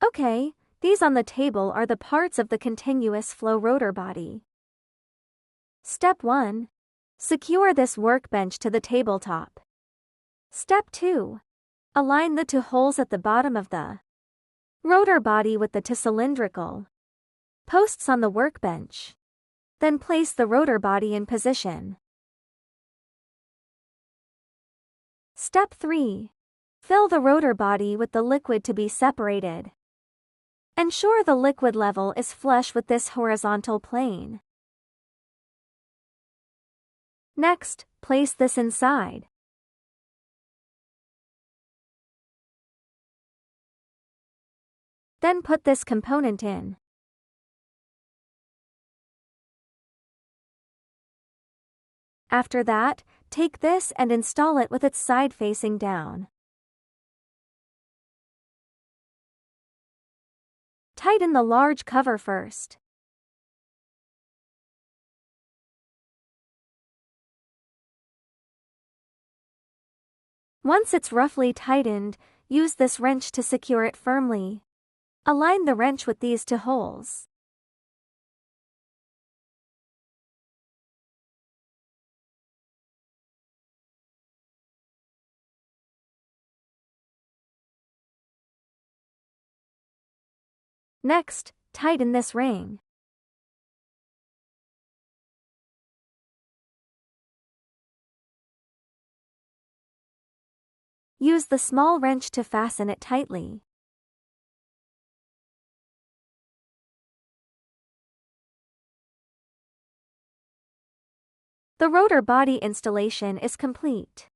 Okay, these on the table are the parts of the continuous flow rotor body. Step 1. Secure this workbench to the tabletop. Step 2. Align the two holes at the bottom of the rotor body with the two cylindrical posts on the workbench. Then place the rotor body in position. Step 3. Fill the rotor body with the liquid to be separated. Ensure the liquid level is flush with this horizontal plane. Next, place this inside. Then put this component in. After that, take this and install it with its side facing down. Tighten the large cover first. Once it's roughly tightened, use this wrench to secure it firmly. Align the wrench with these two holes. Next, tighten this ring. Use the small wrench to fasten it tightly. The rotor body installation is complete.